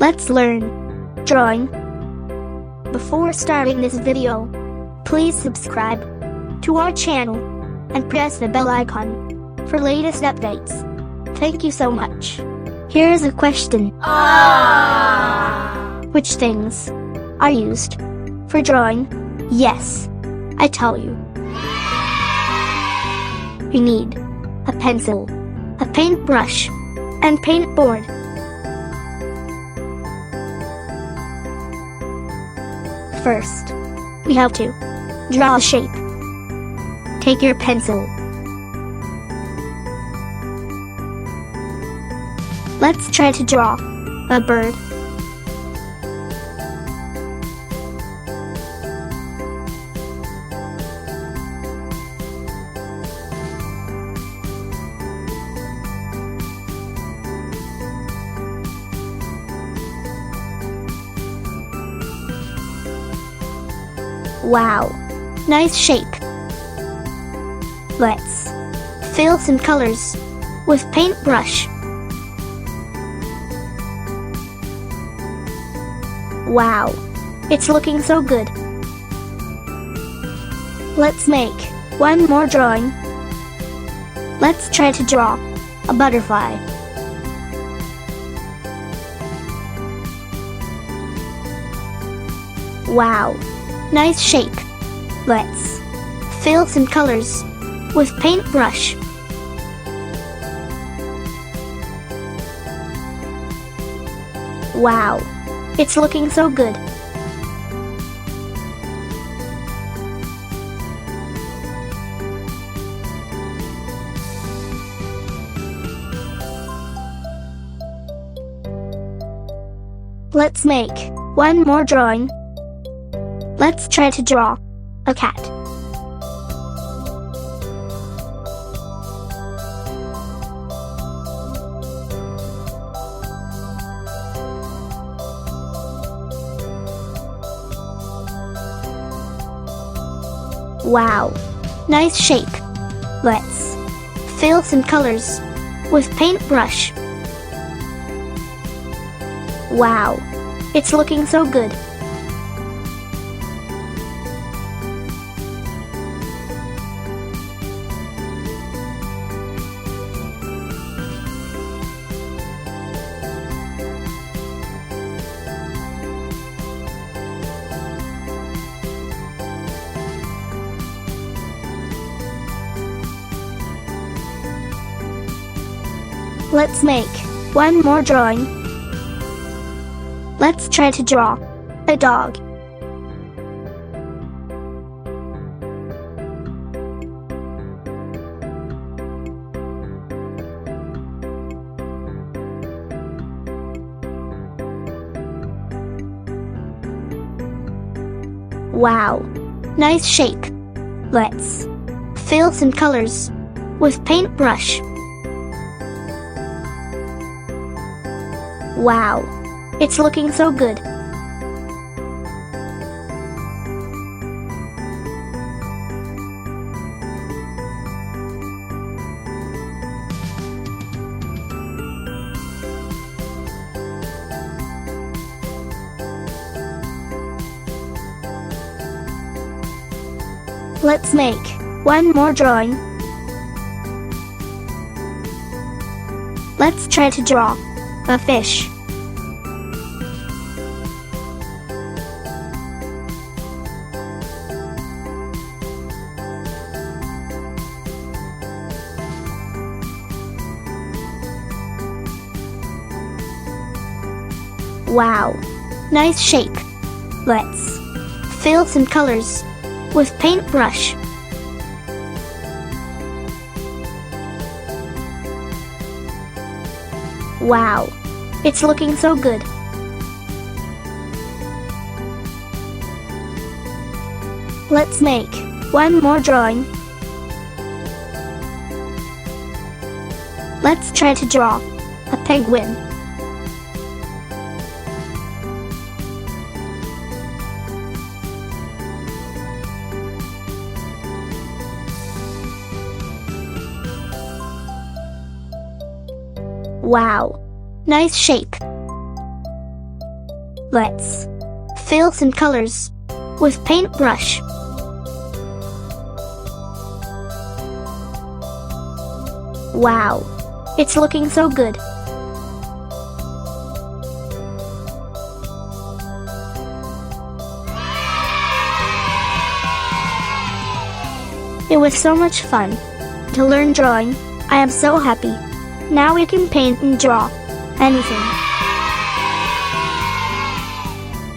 Let's learn drawing. Before starting this video, please subscribe to our channel and press the bell icon for latest updates. Thank you so much. Here's a question. Which things are used for drawing? Yes, I tell you. You need a pencil, a paintbrush, and paintboard. First, we have to draw a shape. Take your pencil. Let's try to draw a bird. Wow, nice shape. Let's fill some colors with paintbrush. Wow, it's looking so good. Let's make one more drawing. Let's try to draw a butterfly. Wow, nice shape. Let's fill some colors with paintbrush. Wow, it's looking so good. Let's make one more drawing. Let's try to draw a cat. Wow, nice shape. Let's fill some colors with paintbrush. Wow, it's looking so good. Let's make one more drawing. Let's try to draw a dog. Wow, nice shape. Let's fill some colors with paintbrush. Wow, it's looking so good. Let's make one more drawing. Let's try to draw a fish. Wow, nice shape. Let's fill some colors with paintbrush. Wow, it's looking so good. Let's make one more drawing. Let's try to draw a penguin. Wow, nice shape. Let's fill some colors with paintbrush. Wow, it's looking so good. It was so much fun to learn drawing. I am so happy. Now we can paint and draw anything.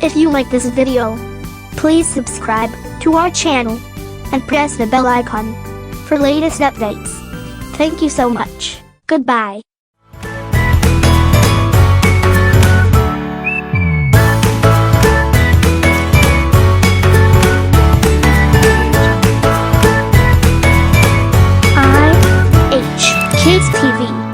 If you like this video, please subscribe to our channel and press the bell icon for latest updates. Thank you so much. Goodbye. IAH Kids TV.